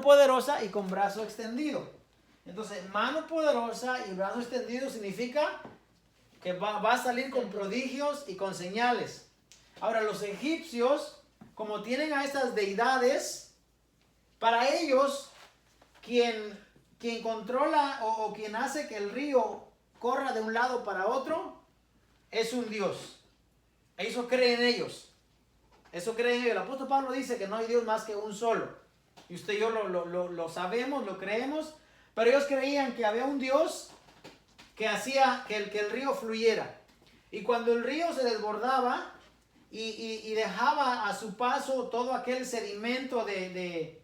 poderosa y con brazo extendido. Entonces, mano poderosa y brazo extendido significa que va a salir con prodigios y con señales. Ahora, los egipcios, como tienen a estas deidades, para ellos, quien controla o quien hace que el río corra de un lado para otro, es un Dios. Eso creen ellos. Eso creen ellos. El apóstol Pablo dice que no hay Dios más que un solo. Y usted y yo lo sabemos, lo creemos. Pero ellos creían que había un Dios que hacía que el río fluyera. Y cuando el río se desbordaba y dejaba a su paso todo aquel sedimento de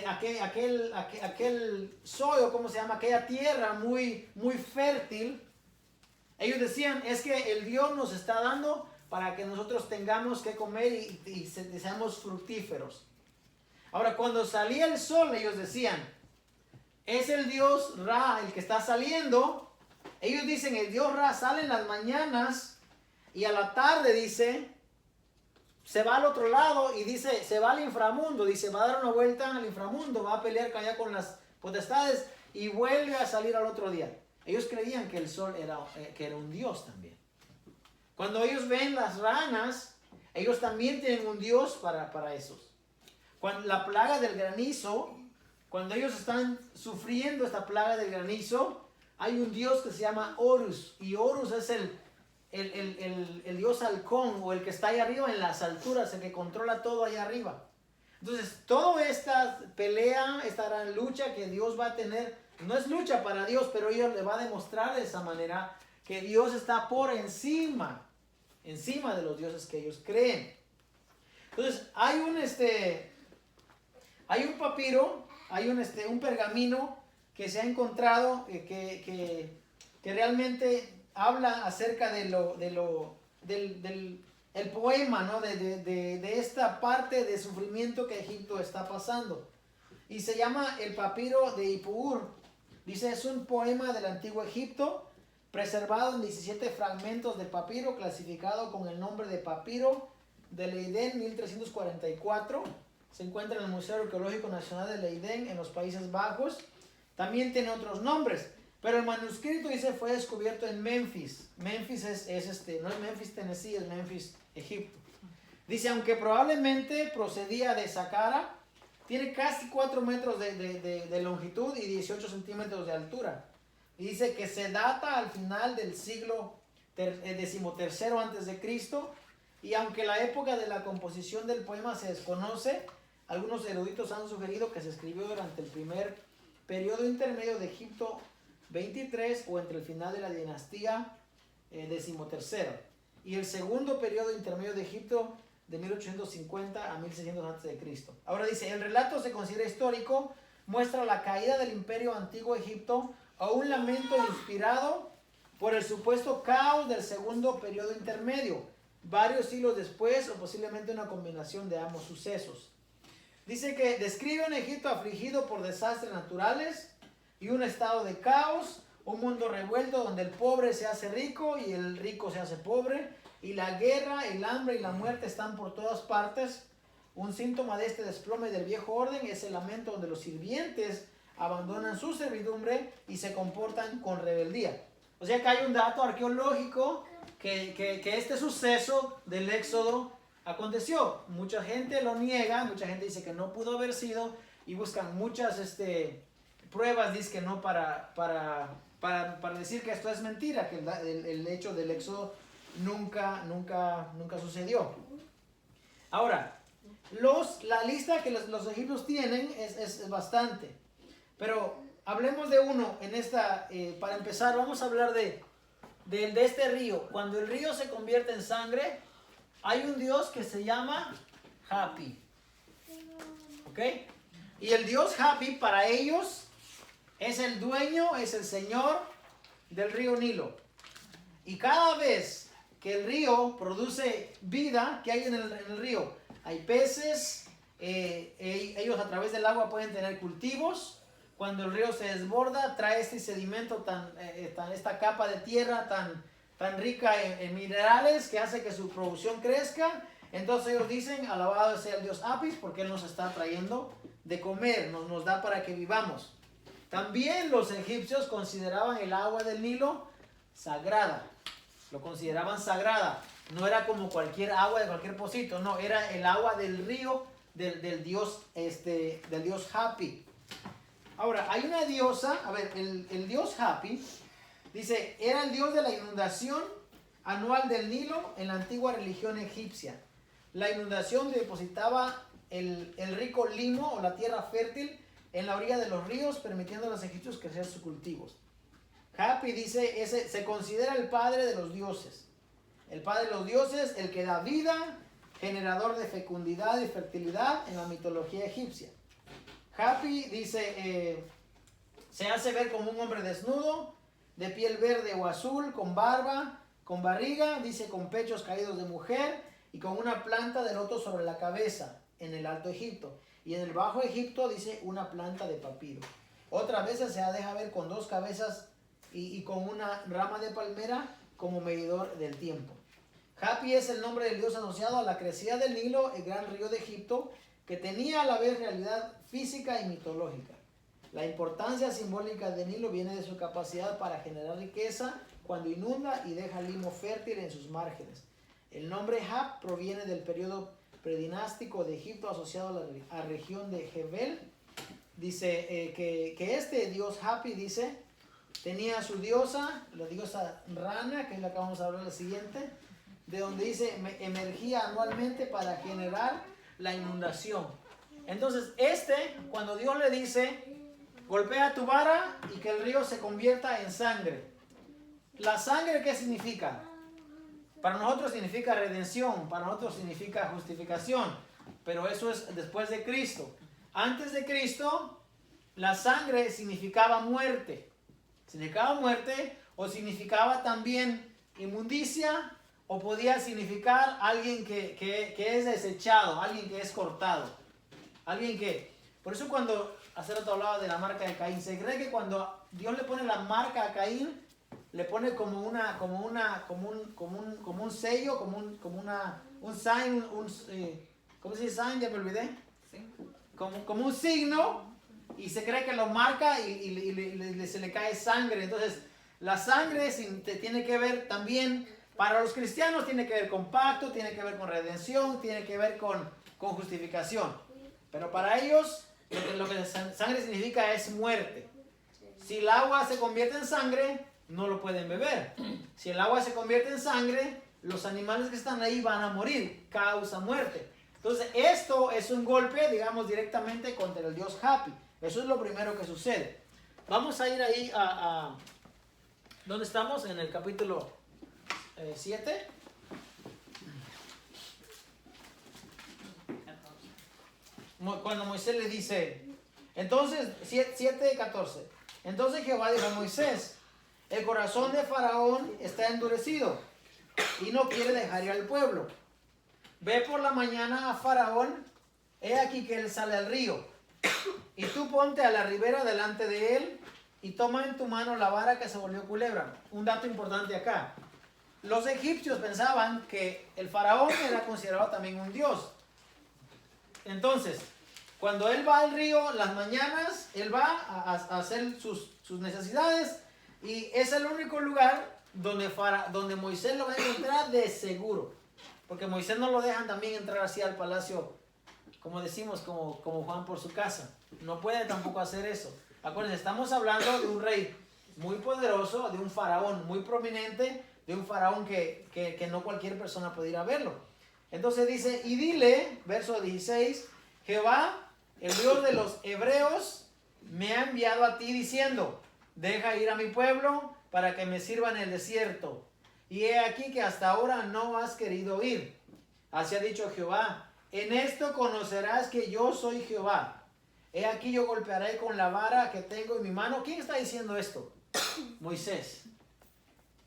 aquel soil, ¿cómo se llama? Aquella tierra muy fértil. Ellos decían, es que el Dios nos está dando para que nosotros tengamos que comer y seamos fructíferos. Ahora, cuando salía el sol, ellos decían, es el Dios Ra el que está saliendo. Ellos dicen, el Dios Ra sale en las mañanas y a la tarde, dice, se va al otro lado y dice, se va al inframundo, dice, va a dar una vuelta al inframundo, va a pelear allá con las potestades y vuelve a salir al otro día. Ellos creían que el sol que era un Dios también. Cuando ellos ven las ranas, ellos también tienen un Dios para esos. Cuando la plaga del granizo, cuando ellos están sufriendo esta plaga del granizo, hay un Dios que se llama Horus. Y Horus es el Dios halcón, o el que está ahí arriba en las alturas, el que controla todo allá arriba. Entonces, toda esta pelea, esta gran lucha que Dios va a tener, no es lucha para Dios, pero Dios le va a demostrar de esa manera que Dios está por encima de los dioses que ellos creen. Entonces, hay un papiro, hay un pergamino que se ha encontrado que realmente habla acerca del poema, ¿no? de esta parte de sufrimiento que Egipto está pasando. Y se llama el papiro de Ipuur. Dice, es un poema del antiguo Egipto, preservado en 17 fragmentos de papiro, clasificado con el nombre de papiro de Leiden 1344. Se encuentra en el Museo Arqueológico Nacional de Leiden en los Países Bajos. También tiene otros nombres, pero el manuscrito, dice, fue descubierto en Memphis. Memphis no es Memphis, Tennessee, es Memphis, Egipto. Dice, aunque probablemente procedía de Saqqara, tiene casi 4 metros de longitud y 18 centímetros de altura. Y dice que se data al final del siglo XIII antes de Cristo. Y aunque la época de la composición del poema se desconoce, algunos eruditos han sugerido que se escribió durante el primer periodo intermedio de Egipto 23 o entre el final de la dinastía XIII y el segundo periodo intermedio de Egipto de 1850 a 1600 a.C. Ahora dice, el relato se considera histórico, muestra la caída del imperio antiguo Egipto o un lamento inspirado por el supuesto caos del segundo periodo intermedio, varios siglos después o posiblemente una combinación de ambos sucesos. Dice que describe un Egipto afligido por desastres naturales y un estado de caos, un mundo revuelto donde el pobre se hace rico y el rico se hace pobre, y la guerra, el hambre y la muerte están por todas partes. Un síntoma de este desplome del viejo orden es el lamento donde los sirvientes abandonan su servidumbre y se comportan con rebeldía. O sea que hay un dato arqueológico que este suceso del Éxodo aconteció. Mucha gente lo niega, mucha gente dice que no pudo haber sido y buscan muchas pruebas, dice que no, para decir que esto es mentira, que el hecho del Éxodo nunca sucedió. Ahora, la lista que los egipcios tienen es bastante, pero hablemos de uno en esta. Para empezar, vamos a hablar de este río. Cuando el río se convierte en sangre, hay un Dios que se llama Hapi. ¿Ok? Y el Dios Hapi para ellos es el dueño, es el señor del río Nilo. Y cada vez que el río produce vida, ¿qué hay en el río? Hay peces, ellos a través del agua pueden tener cultivos. Cuando el río se desborda, trae este sedimento, esta capa de tierra tan rica en minerales que hace que su producción crezca. Entonces ellos dicen, alabado sea el Dios Apis, porque Él nos está trayendo de comer, nos da para que vivamos. También los egipcios consideraban el agua del Nilo sagrada. Lo consideraban sagrada. No era como cualquier agua de cualquier pocito, no, era el agua del río del dios Hapi. Ahora, hay una diosa, a ver, el dios Hapi, dice, era el dios de la inundación anual del Nilo en la antigua religión egipcia. La inundación depositaba el rico limo o la tierra fértil en la orilla de los ríos, permitiendo a los egipcios crecer sus cultivos. Hapi dice, se considera el padre de los dioses. El padre de los dioses, el que da vida, generador de fecundidad y fertilidad en la mitología egipcia. Hapi dice, se hace ver como un hombre desnudo, de piel verde o azul, con barba, con barriga, dice con pechos caídos de mujer y con una planta de loto sobre la cabeza en el Alto Egipto. Y en el Bajo Egipto dice una planta de papiro. Otras veces se deja ver con dos cabezas y con una rama de palmera como medidor del tiempo. Hapi es el nombre del dios asociado a la crecida del Nilo, el gran río de Egipto, que tenía a la vez realidad física y mitológica. La importancia simbólica del Nilo viene de su capacidad para generar riqueza cuando inunda y deja limo fértil en sus márgenes. El nombre Hap proviene del periodo predinástico de Egipto asociado a la región de Jebel. Dice que este dios Hapi, dice, tenía su diosa, la diosa Rana, que es la que vamos a hablar la siguiente, de donde dice emergía anualmente para generar la inundación. Entonces cuando Dios le dice, golpea tu vara y que el río se convierta en sangre. ¿La sangre qué significa? Para nosotros significa redención, para nosotros significa justificación, pero eso es después de Cristo. Antes de Cristo, la sangre significaba muerte. Significaba muerte o significaba también inmundicia, o podía significar alguien que es desechado, alguien que es cortado. Alguien que... Por eso cuando hace rato hablaba de la marca de Caín, se cree que cuando Dios le pone la marca a Caín, le pone como un sello, un sign, ¿cómo se dice sign? Ya me olvidé. Sí. Como un signo, y se cree que lo marca y se le cae sangre. Entonces, la sangre tiene que ver también, para los cristianos tiene que ver con pacto, tiene que ver con redención, tiene que ver con justificación. Pero para ellos, lo que sangre significa es muerte. Si el agua se convierte en sangre, no lo pueden beber. Si el agua se convierte en sangre, los animales que están ahí van a morir, causa muerte. Entonces esto es un golpe, digamos, directamente contra el dios Hapi. Eso es lo primero que sucede. Vamos a ir ahí a ¿dónde estamos? En el capítulo 7. Cuando Moisés le dice, entonces, 7:14. Entonces Jehová dijo a Moisés, el corazón de Faraón está endurecido y no quiere dejar ir al pueblo. Ve por la mañana a Faraón, he aquí que él sale al río, y tú ponte a la ribera delante de él y toma en tu mano la vara que se volvió culebra. Un dato importante acá. Los egipcios pensaban que el faraón era considerado también un dios. Entonces, cuando él va al río las mañanas, él va a hacer sus necesidades, y es el único lugar donde Moisés lo va a encontrar de seguro. Porque Moisés no lo dejan también entrar así al palacio, como decimos, como Juan por su casa. No puede tampoco hacer eso. Acuérdense, estamos hablando de un rey muy poderoso, de un faraón muy prominente, de un faraón que no cualquier persona puede ir a verlo. Entonces dice, y dile, verso 16, Jehová, el Dios de los hebreos, me ha enviado a ti diciendo, deja ir a mi pueblo para que me sirva en el desierto. Y he aquí que hasta ahora no has querido ir. Así ha dicho Jehová, en esto conocerás que yo soy Jehová. He aquí yo golpearé con la vara que tengo en mi mano. ¿Quién está diciendo esto? Moisés.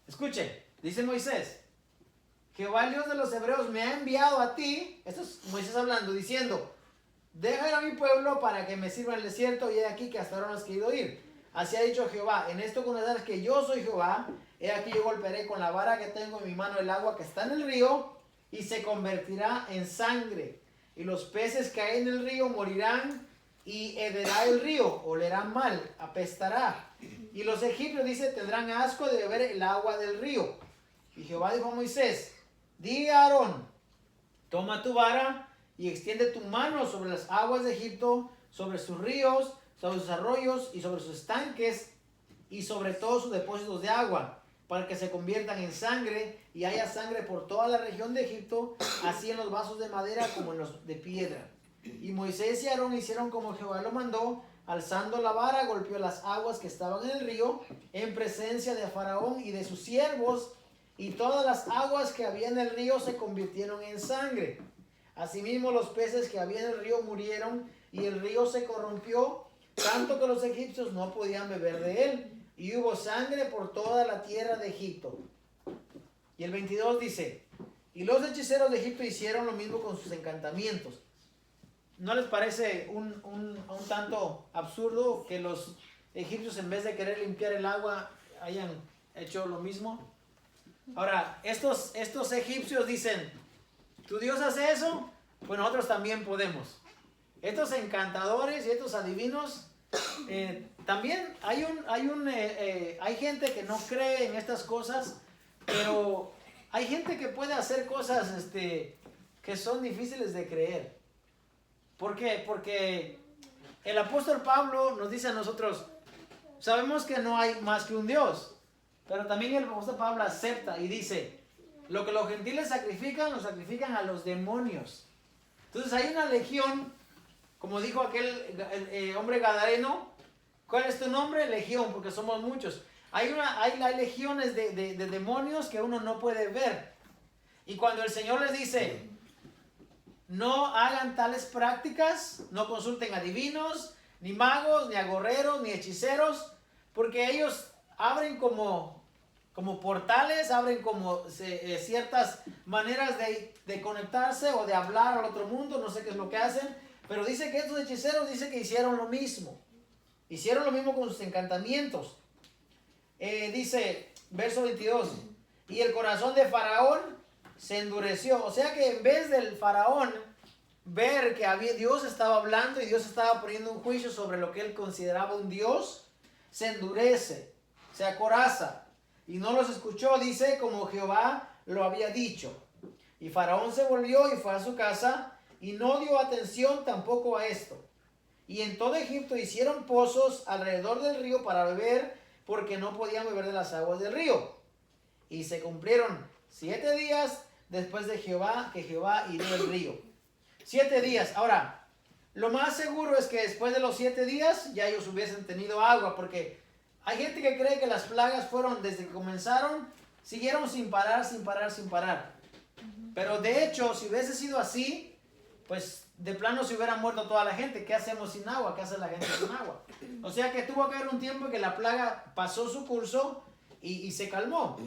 Escuche, dice Moisés, Jehová, el Dios de los hebreos, me ha enviado a ti. Esto es Moisés hablando, diciendo, deja ir a mi pueblo para que me sirva en el desierto, y he aquí que hasta ahora no has querido ir. Así ha dicho Jehová, en esto conocerás que yo soy Jehová. He aquí yo golpearé con la vara que tengo en mi mano el agua que está en el río, y se convertirá en sangre. Y los peces que hay en el río morirán, y hederá el río, olerá mal, apestará. Y los egipcios, dice, tendrán asco de beber el agua del río. Y Jehová dijo a Moisés, di a Aarón, toma tu vara y extiende tu mano sobre las aguas de Egipto, sobre sus ríos, sobre sus arroyos y sobre sus estanques y sobre todos sus depósitos de agua, para que se conviertan en sangre y haya sangre por toda la región de Egipto, así en los vasos de madera como en los de piedra. Y Moisés y Aarón hicieron como Jehová lo mandó, alzando la vara, golpeó las aguas que estaban en el río, en presencia de Faraón y de sus siervos, y todas las aguas que había en el río se convirtieron en sangre. Asimismo los peces que había en el río murieron, y el río se corrompió, tanto que los egipcios no podían beber de él, y hubo sangre por toda la tierra de Egipto. Y el 22 dice, y los hechiceros de Egipto hicieron lo mismo con sus encantamientos. ¿No les parece un tanto absurdo que los egipcios, en vez de querer limpiar el agua, hayan hecho lo mismo? Ahora, estos egipcios dicen, ¿tu Dios hace eso? Pues nosotros también podemos. Estos encantadores y estos adivinos, también hay gente que no cree en estas cosas, pero hay gente que puede hacer cosas que son difíciles de creer. ¿Por qué? Porque el apóstol Pablo nos dice a nosotros, sabemos que no hay más que un Dios, pero también el apóstol Pablo acepta y dice, lo que los gentiles sacrifican, lo sacrifican a los demonios. Entonces hay una legión, como dijo aquel hombre gadareno, ¿cuál es tu nombre? Legión, porque somos muchos. Hay legiones de demonios que uno no puede ver. Y cuando el Señor les dice, no hagan tales prácticas, no consulten adivinos, ni magos, ni agorreros, ni hechiceros, porque ellos abren como portales, abren como ciertas maneras de conectarse o de hablar al otro mundo, no sé qué es lo que hacen, pero dice que estos hechiceros dice que hicieron lo mismo con sus encantamientos. Dice, verso 22, y el corazón de Faraón se endureció. O sea que en vez del Faraón ver que Dios estaba hablando y Dios estaba poniendo un juicio sobre lo que él consideraba un Dios, se endurece, se acoraza y no los escuchó, dice, como Jehová lo había dicho. Y Faraón se volvió y fue a su casa y no dio atención tampoco a esto. Y en todo Egipto hicieron pozos alrededor del río para beber, porque no podían beber de las aguas del río. Y se cumplieron 7 días después de que Jehová hirió el río. 7 días. Ahora, lo más seguro es que después de los 7 días ya ellos hubiesen tenido agua, porque hay gente que cree que las plagas fueron desde que comenzaron, siguieron sin parar. Pero de hecho, si hubiese sido así, pues de plano se hubiera muerto toda la gente. ¿Qué hacemos sin agua? ¿Qué hace la gente sin agua? O sea que tuvo que haber un tiempo en que la plaga pasó su curso y se calmó.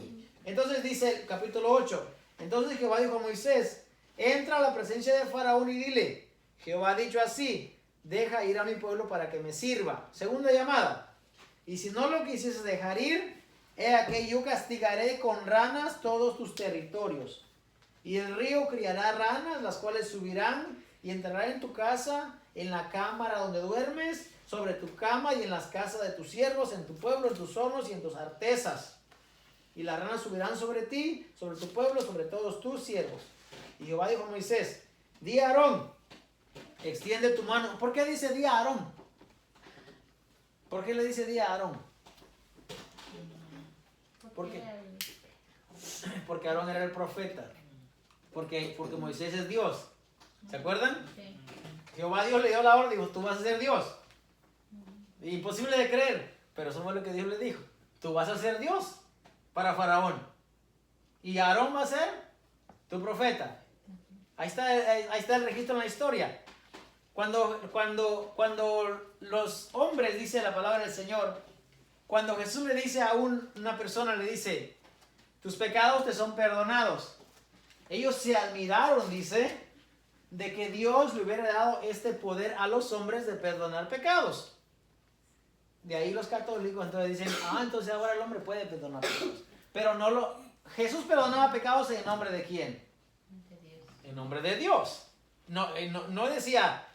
Entonces dice el capítulo 8. Entonces Jehová dijo a Moisés, entra a la presencia de Faraón y dile, Jehová ha dicho así, deja ir a mi pueblo para que me sirva. Segunda llamada. Y si no lo quisieses dejar ir, he aquí yo castigaré con ranas todos tus territorios. Y el río criará ranas, las cuales subirán y entrarán en tu casa, en la cámara donde duermes, sobre tu cama y en las casas de tus siervos, en tu pueblo, en tus hornos y en tus artesas. Y las ranas subirán sobre ti, sobre tu pueblo, sobre todos tus siervos. Y Jehová dijo a Moisés, di a Aarón, extiende tu mano. ¿Por qué dice di a Aarón? ¿Por qué le dice di a Aarón? ¿Por qué? Porque Aarón era el profeta. Porque Moisés es Dios. ¿Se acuerdan? Sí. Jehová Dios le dio la orden, dijo, tú vas a ser Dios. Imposible de creer, pero eso fue lo que Dios le dijo. Tú vas a ser Dios para Faraón. Y Aarón va a ser tu profeta. Ahí está el registro en la historia. Cuando los hombres, dice la palabra del Señor, cuando Jesús le dice a una persona, le dice, tus pecados te son perdonados. Ellos se admiraron, dice, de que Dios le hubiera dado este poder a los hombres de perdonar pecados. De ahí los católicos entonces dicen, entonces ahora el hombre puede perdonar pecados. Pero Jesús perdonaba pecados en nombre de ¿quién? En nombre de Dios. No decía,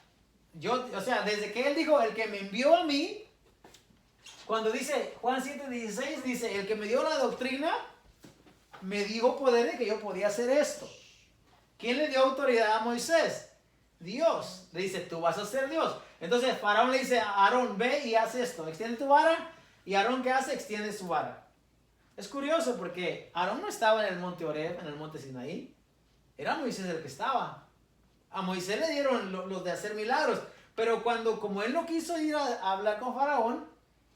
o sea, desde que él dijo, el que me envió a mí, cuando dice Juan 7:16, dice, el que me dio la doctrina, me dio poder de que yo podía hacer esto. ¿Quién le dio autoridad a Moisés? Dios. Le dice, tú vas a ser Dios. Entonces Faraón le dice a Aarón, ve y haz esto, extiende tu vara. Y Aarón, ¿qué hace? Extiende su vara. Es curioso porque Aarón no estaba en el monte Horeb, en el monte Sinaí. Era Moisés el que estaba. A Moisés le dieron los de hacer milagros. Pero como él no quiso ir a hablar con Faraón,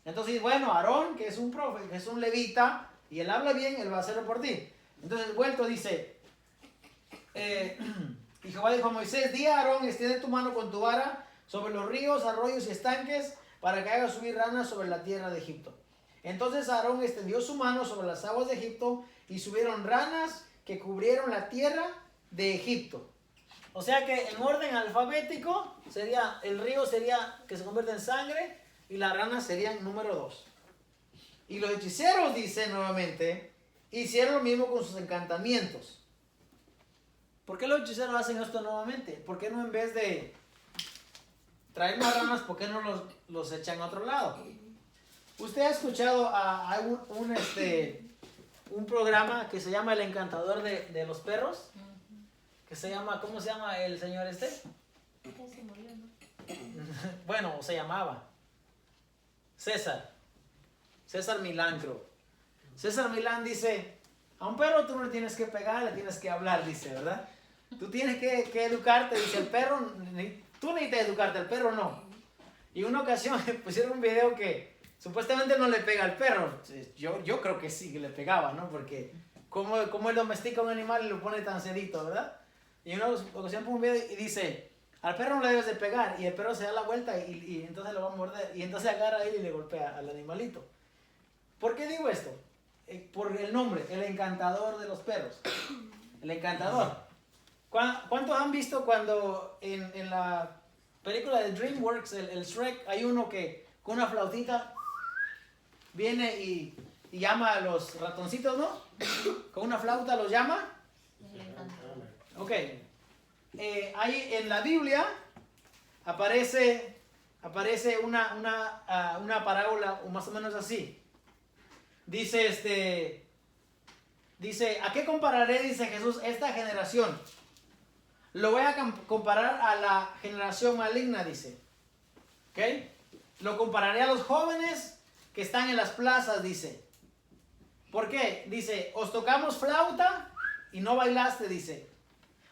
entonces, bueno, Aarón, que es un profeta, que es un levita, y él habla bien, él va a hacerlo por ti. Entonces, vuelto, dice, y Jehová dijo a Moisés, di a Aarón, extiende tu mano con tu vara sobre los ríos, arroyos y estanques, para que haga subir ranas sobre la tierra de Egipto. Entonces Aarón extendió su mano sobre las aguas de Egipto, y subieron ranas que cubrieron la tierra de Egipto. O sea que en orden alfabético, el río sería que se convierte en sangre, y las ranas serían número 2. Y los hechiceros, dice nuevamente, hicieron lo mismo con sus encantamientos. ¿Por qué los hechiceros hacen esto nuevamente? ¿Por qué no, en vez de traer más ranas, por qué no los echan a otro lado? ¿Usted ha escuchado a un programa que se llama El Encantador de los Perros? Que se llama, ¿cómo se llama el señor este? Se murió, ¿no? Bueno, se llamaba César Milán, creo. César Milán dice, a un perro tú no le tienes que pegar, le tienes que hablar, dice, ¿verdad? Tú tienes que educarte, dice el perro, tú necesitas educarte, el perro no. Y una ocasión pusieron un video que supuestamente no le pega al perro. Yo creo que sí que le pegaba, ¿no? Porque como él domestica un animal y lo pone tan sedito, ¿verdad? Y una ocasión pone un video y dice, al perro no le debes de pegar, y el perro se da la vuelta y entonces lo va a morder, y entonces agarra a él y le golpea al animalito. ¿Por qué digo esto? Por el nombre, el encantador de los perros. El encantador. ¿Cuántos han visto cuando en la película de DreamWorks, el Shrek, hay uno que con una flautita viene y llama a los ratoncitos, ¿no? Con una flauta los llama. Ok. Ahí en la Biblia aparece una parábola más o menos así. Dice, ¿a qué compararé? Dice Jesús, esta generación. Lo voy a comparar a la generación maligna, dice. ¿Ok? Lo compararé a los jóvenes que están en las plazas, dice. ¿Por qué? Dice, os tocamos flauta y no bailaste, dice.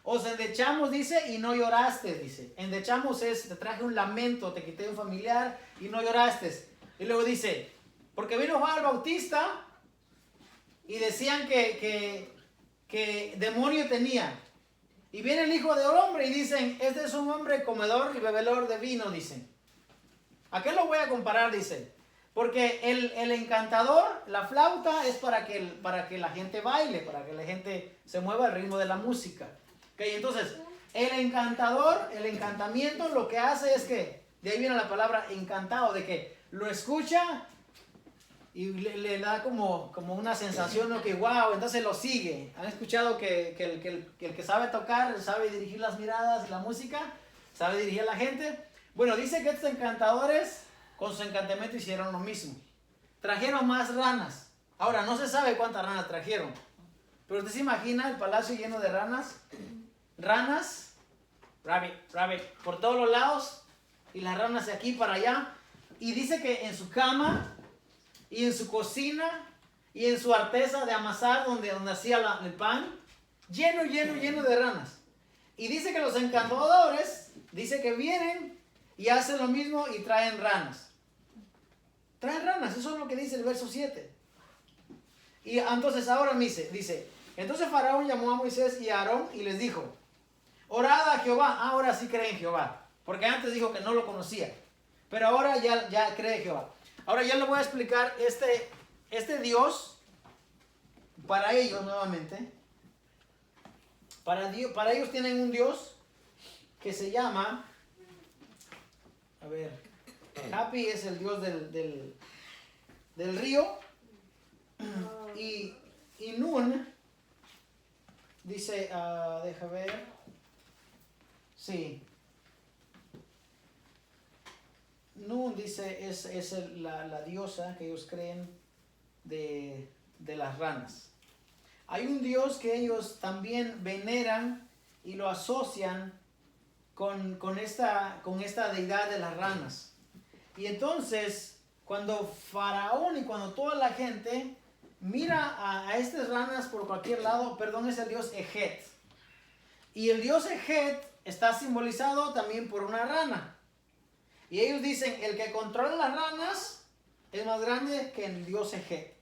Os endechamos, dice, y no lloraste, dice. Endechamos es, te traje un lamento, te quité un familiar y no lloraste. Y luego dice, porque vino Juan el Bautista y decían que demonio tenía. Y viene el Hijo del Hombre y dicen, este es un hombre comedor y bebedor de vino, dicen. ¿A qué lo voy a comparar? Dice. Porque el encantador, la flauta, es para que la gente baile, para que la gente se mueva al ritmo de la música. ¿Okay? Entonces, el encantador, el encantamiento, lo que hace es que, de ahí viene la palabra encantado, de que lo escucha y le da como una sensación, ¿no? Que wow, entonces lo sigue. ¿Han escuchado que el que sabe tocar, sabe dirigir las miradas, la música, sabe dirigir a la gente? Bueno, dice que estos encantadores con su encantamiento hicieron lo mismo. Trajeron más ranas. Ahora, no se sabe cuántas ranas trajeron. Pero usted se imagina el palacio lleno de ranas. Ranas, rabbit, por todos los lados. Y las ranas de aquí para allá. Y dice que en su cama, y en su cocina, y en su artesa de amasar, donde hacía el pan, lleno de ranas. Y dice que los encantadores, dice que vienen y hacen lo mismo y traen ranas. Traen ranas, eso es lo que dice el verso 7. Y entonces ahora dice, entonces Faraón llamó a Moisés y a Aarón y les dijo, orad a Jehová. Ahora sí cree en Jehová, porque antes dijo que no lo conocía, pero ahora ya cree en Jehová. Ahora ya le voy a explicar este Dios para ellos nuevamente. Para ellos tienen un Dios que se llama, a ver, Hapi es el Dios del río. Y Nun dice, deja ver. Sí. Nun dice es la diosa que ellos creen de las ranas. Hay un dios que ellos también veneran y lo asocian con esta deidad de las ranas. Y entonces, cuando Faraón y cuando toda la gente mira a estas ranas por cualquier lado, perdón, es el dios Ejet. Y el dios Ejet está simbolizado también por una rana. Y ellos dicen, el que controla las ranas es más grande que el dios Ejet.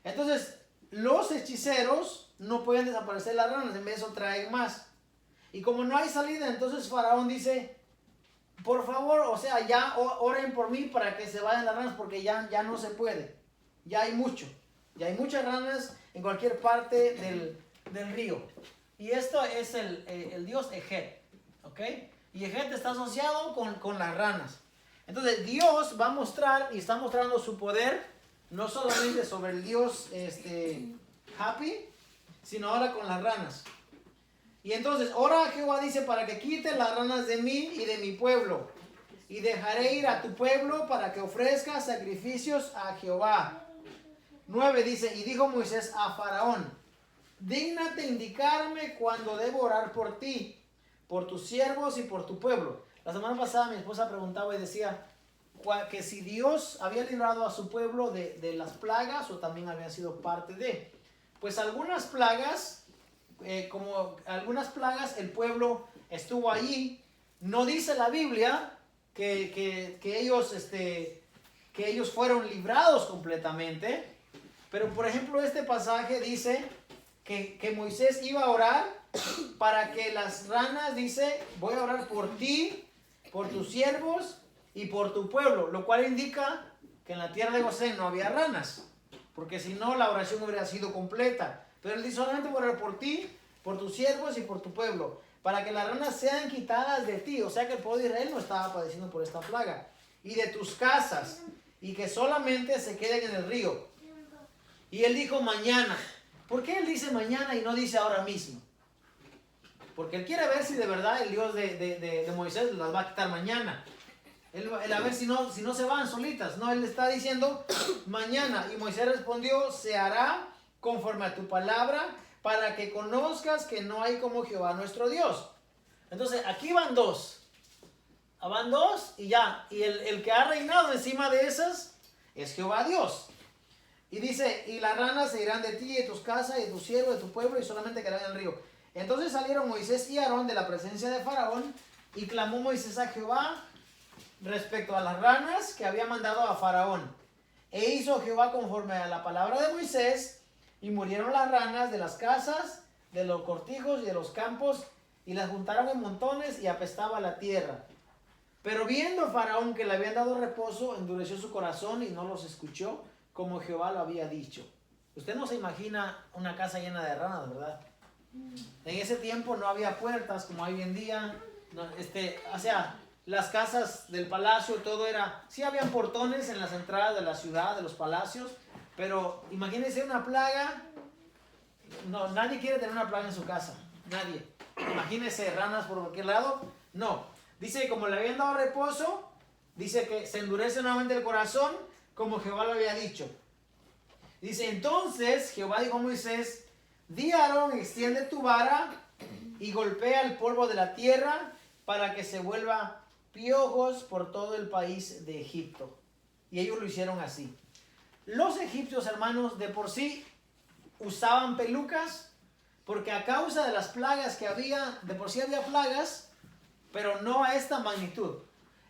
Entonces, los hechiceros no pueden desaparecer las ranas, en vez de eso traen más. Y como no hay salida, entonces Faraón dice, por favor, o sea, ya oren por mí para que se vayan las ranas, porque ya no se puede. Ya hay mucho. Ya hay muchas ranas en cualquier parte del río. Y esto es el dios Ejet, ¿ok? Y Ejet está asociado con las ranas. Entonces Dios va a mostrar y está mostrando su poder, no solamente sobre el dios Hapi, sino ahora con las ranas. Y entonces, ora Jehová dice, para que quite las ranas de mí y de mi pueblo. Y dejaré ir a tu pueblo para que ofrezca sacrificios a Jehová. 9 dice, y dijo Moisés a Faraón, dígnate indicarme cuando debo orar por ti, por tus siervos y por tu pueblo. La semana pasada mi esposa preguntaba y decía que si Dios había librado a su pueblo de las plagas o también había sido parte de. Pues algunas plagas, el pueblo estuvo allí. No dice la Biblia que ellos fueron librados completamente. Pero por ejemplo este pasaje dice que Moisés iba a orar para que las ranas, dice, voy a orar por ti, por tus siervos y por tu pueblo. Lo cual indica que en la tierra de Gosén no había ranas. Porque si no la oración hubiera sido completa. Pero él dice, solamente voy a orar por ti, por tus siervos y por tu pueblo, para que las ranas sean quitadas de ti. O sea que el pueblo de Israel no estaba padeciendo por esta plaga. Y de tus casas, y que solamente se queden en el río. Y él dijo mañana. ¿Por qué él dice mañana y no dice ahora mismo? Porque él quiere ver si de verdad el Dios de Moisés las va a quitar mañana. Él a ver si no se van solitas. No, él está diciendo mañana. Y Moisés respondió, se hará conforme a tu palabra, para que conozcas que no hay como Jehová nuestro Dios. Entonces aquí van dos. Van dos y ya. Y el que ha reinado encima de esas es Jehová Dios. Y dice, y las ranas se irán de ti, de tus casas, y de tu siervo, de tu pueblo, y solamente quedarán en el río. Entonces salieron Moisés y Aarón de la presencia de Faraón, y clamó Moisés a Jehová respecto a las ranas que había mandado a Faraón. E hizo Jehová conforme a la palabra de Moisés, y murieron las ranas de las casas, de los cortijos y de los campos, y las juntaron en montones, y apestaba la tierra. Pero viendo Faraón que le habían dado reposo, endureció su corazón y no los escuchó, como Jehová lo había dicho. Usted no se imagina una casa llena de ranas, ¿verdad? En ese tiempo no había puertas como hay hoy en día. No, o sea, las casas del palacio, todo era... Sí habían portones en las entradas de la ciudad, de los palacios, pero imagínense una plaga. No, nadie quiere tener una plaga en su casa. Nadie. Imagínense ranas por cualquier lado. No. Dice que como le habían dado reposo, dice que se endurece nuevamente el corazón, como Jehová lo había dicho. Dice, entonces Jehová dijo a Moisés, di a Aarón, extiende tu vara y golpea el polvo de la tierra para que se vuelva piojos por todo el país de Egipto. Y ellos lo hicieron así. Los egipcios, hermanos, de por sí usaban pelucas, porque a causa de las plagas que había, de por sí había plagas, pero no a esta magnitud.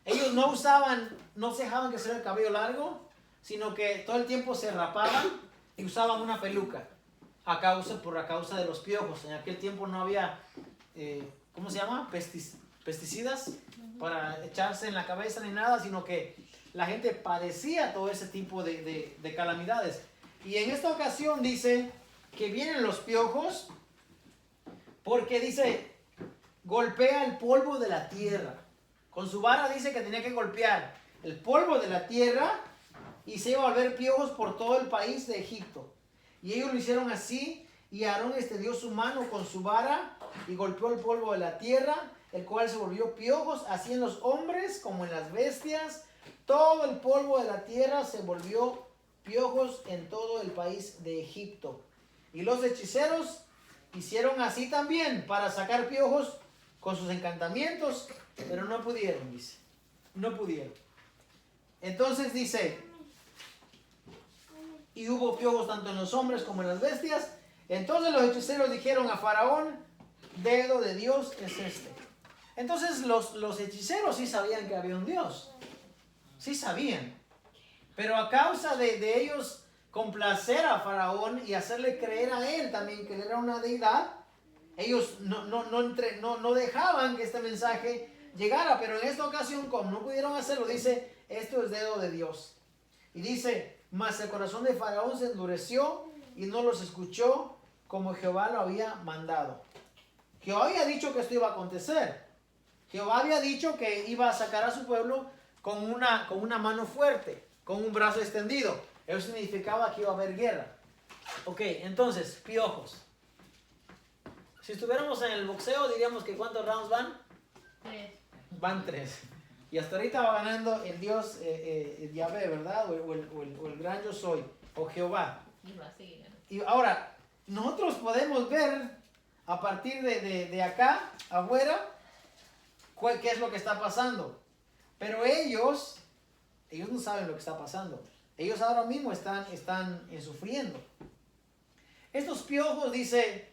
Ellos no se dejaban que sea el cabello largo, sino que todo el tiempo se rapaban y usaban una peluca por causa de los piojos. En aquel tiempo no había, ¿cómo se llama? Pesticidas para echarse en la cabeza ni nada, sino que la gente padecía todo ese tipo de calamidades. Y en esta ocasión dice que vienen los piojos porque dice, golpea el polvo de la tierra. Con su vara dice que tenía que golpear el polvo de la tierra y se iba a volver piojos por todo el país de Egipto. Y ellos lo hicieron así, y Aarón dio su mano con su vara y golpeó el polvo de la tierra, el cual se volvió piojos, así en los hombres como en las bestias, todo el polvo de la tierra se volvió piojos en todo el país de Egipto. Y los hechiceros hicieron así también para sacar piojos con sus encantamientos, pero no pudieron, dice. No pudieron. Entonces dice, y hubo piojos tanto en los hombres como en las bestias. Entonces los hechiceros dijeron a Faraón, dedo de Dios es este. Entonces los hechiceros sí sabían que había un Dios. Sí sabían. Pero a causa de ellos complacer a Faraón y hacerle creer a él también que él era una deidad, ellos no dejaban que este mensaje llegara. Pero en esta ocasión, como no pudieron hacerlo, dice, esto es dedo de Dios. Y dice, mas el corazón de Faraón se endureció y no los escuchó como Jehová lo había mandado. Jehová había dicho que esto iba a acontecer. Jehová había dicho que iba a sacar a su pueblo con una mano fuerte, con un brazo extendido. Eso significaba que iba a haber guerra. Ok, entonces, piojos. Si estuviéramos en el boxeo, diríamos que ¿cuántos rounds van? 3. Van 3. Y hasta ahorita va ganando el Dios Yahvé, ¿verdad? O el gran yo soy, o Jehová. Y va a seguir. Y ahora, nosotros podemos ver a partir de acá, afuera, qué es lo que está pasando. Pero ellos no saben lo que está pasando. Ellos ahora mismo están sufriendo. Estos piojos, dice,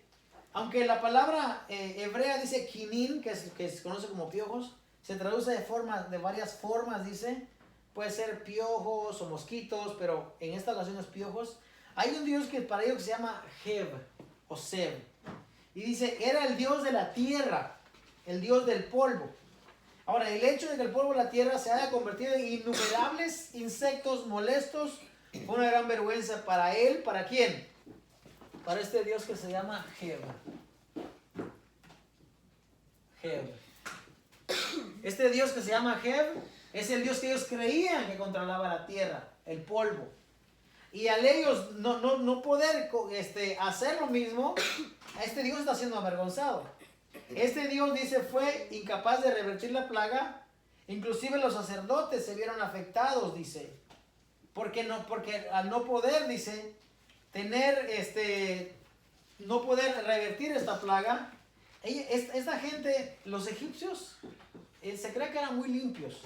aunque la palabra hebrea dice kinin, que se conoce como piojos, se traduce de varias formas, dice. Puede ser piojos o mosquitos, pero en esta ocasión es piojos. Hay un dios que para ellos se llama Heb o Seb. Y dice, era el dios de la tierra, el dios del polvo. Ahora, el hecho de que el polvo de la tierra se haya convertido en innumerables insectos molestos fue una gran vergüenza para él. ¿Para quién? Para este dios que se llama Heb. Heb. Este dios que se llama Heb es el dios que ellos creían que controlaba la tierra, el polvo. Y al ellos no poder hacer lo mismo, este dios está siendo avergonzado. Este Dios, dice, fue incapaz de revertir la plaga. Inclusive los sacerdotes se vieron afectados, dice. Porque al no poder, dice, no poder revertir esta plaga, esta gente, los egipcios, se cree que eran muy limpios.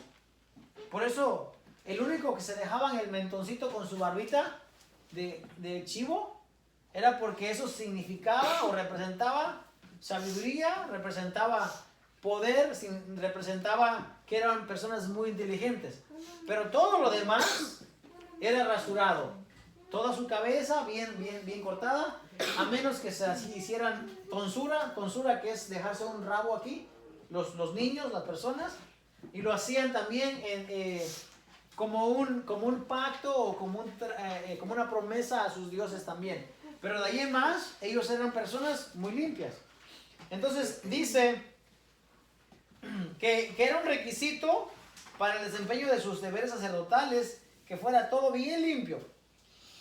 Por eso, el único que se dejaban el mentoncito con su barbita de chivo, era porque eso significaba o representaba sabiduría, representaba poder, representaba que eran personas muy inteligentes. Pero todo lo demás era rasurado. Toda su cabeza bien cortada, a menos que se hicieran tonsura, que es dejarse un rabo aquí, los niños, las personas, y lo hacían también como un pacto o como una promesa a sus dioses también. Pero de ahí en más, ellos eran personas muy limpias. Entonces dice que era un requisito para el desempeño de sus deberes sacerdotales que fuera todo bien limpio.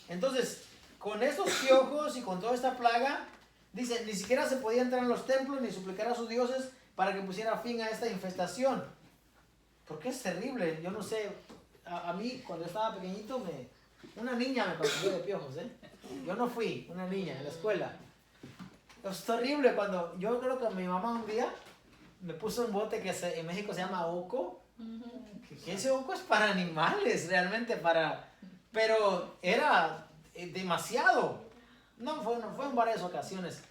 Entonces, con estos piojos y con toda esta plaga, dice, ni siquiera se podía entrar en los templos ni suplicar a sus dioses para que pusiera fin a esta infestación. Porque es terrible, yo no sé, a mí cuando estaba pequeñito, una niña me contagió de piojos, ¿eh? Yo no fui, una niña en la escuela. Es terrible cuando, yo creo que mi mamá un día me puso un bote que en México se llama oco. Que ese oco es para animales, realmente pero era demasiado. Fue en varias ocasiones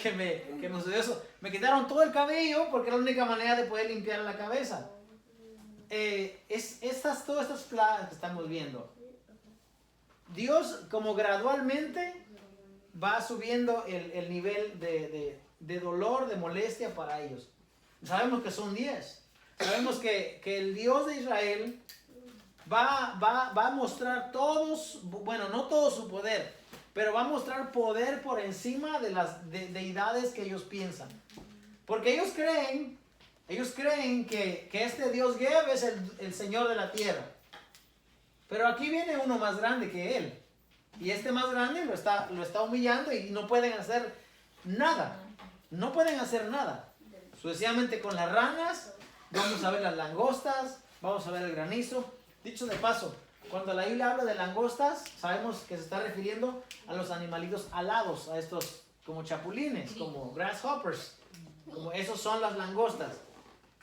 que me sucedió eso. Me quitaron todo el cabello porque era la única manera de poder limpiar la cabeza. Todas estas plagas que estamos viendo, Dios como gradualmente va subiendo el nivel de dolor, de molestia para ellos. Sabemos que son 10. Sabemos que el Dios de Israel va a mostrar no todo su poder, pero va a mostrar poder por encima de las deidades que ellos piensan. Porque ellos creen que este Dios Geb es el Señor de la tierra. Pero aquí viene uno más grande que él. Y este más grande lo está humillando y no pueden hacer nada. No pueden hacer nada. Sucesivamente con las ranas, vamos a ver las langostas, Vamos a ver el granizo. Dicho de paso, cuando la Biblia habla de langostas, sabemos que se está refiriendo a los animalitos alados, a estos como chapulines, como grasshoppers. Como esos son las langostas.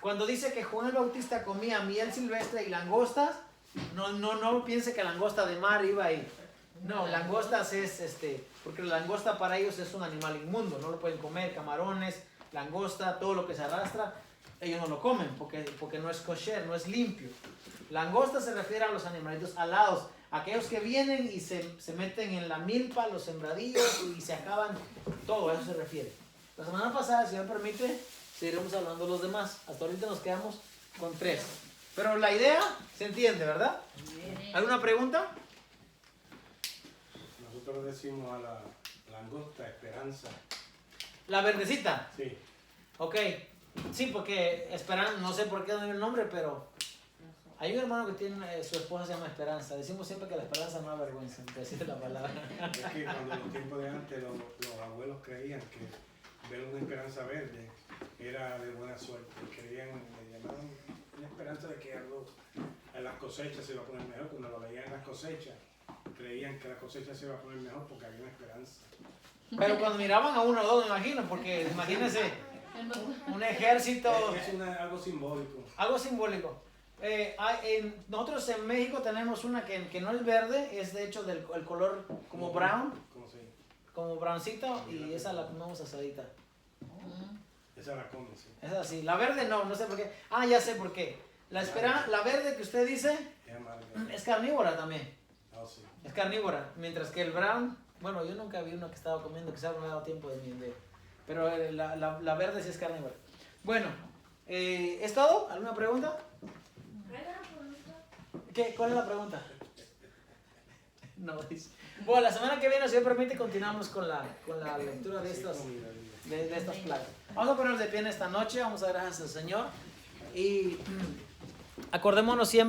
Cuando dice que Juan el Bautista comía miel silvestre y langostas, no piense que langosta de mar iba ahí. No, langostas es porque la langosta para ellos es un animal inmundo, no lo pueden comer, camarones, langosta, todo lo que se arrastra, ellos no lo comen porque no es kosher, no es limpio. Langosta se refiere a los animalitos alados, aquellos que vienen y se meten en la milpa, los sembradíos y se acaban, todo a eso se refiere. La semana pasada, si me permite, seguiremos hablando de los demás. Hasta ahorita nos quedamos con 3. Pero la idea se entiende, ¿verdad? ¿Alguna pregunta? Nosotros decimos a la langosta esperanza. La verdecita. Sí. Ok. Sí, porque Esperanza, no sé por qué no hay el nombre, pero hay un hermano que tiene, su esposa se llama Esperanza. Decimos siempre que la esperanza no avergüenza, decir la palabra. Es que cuando en los tiempos de antes los abuelos creían que ver una esperanza verde era de buena suerte. Creían, le llamaban una esperanza de que algo en las cosechas se iba a poner mejor. Cuando lo veían en las cosechas, creían que la cosecha se iba a poner mejor porque había una esperanza. Pero cuando miraban a uno o dos, me imagino, porque imagínense un ejército. Es algo simbólico. Algo simbólico. Nosotros en México tenemos una que no es verde, es de hecho del el color como brown, ¿Cómo se dice? como browncito, y esa la comemos asadita. Esa la comen, sí. Es así. La verde no sé por qué. Ah, ya sé por qué. La verde que usted dice Es amarga. es carnívora también. Ah, sí. Es carnívora. Mientras que el brown, bueno, yo nunca vi uno que estaba comiendo, quizás no me ha dado tiempo de pero la verde sí es carnívora. Bueno, ¿es todo? ¿Alguna pregunta? ¿Cuál es la pregunta? No, dice. Bueno, la semana que viene, si me permite, continuamos con la lectura de estas placas. Vamos a ponernos de pie en esta noche, vamos a dar gracias al Señor y acordémonos siempre.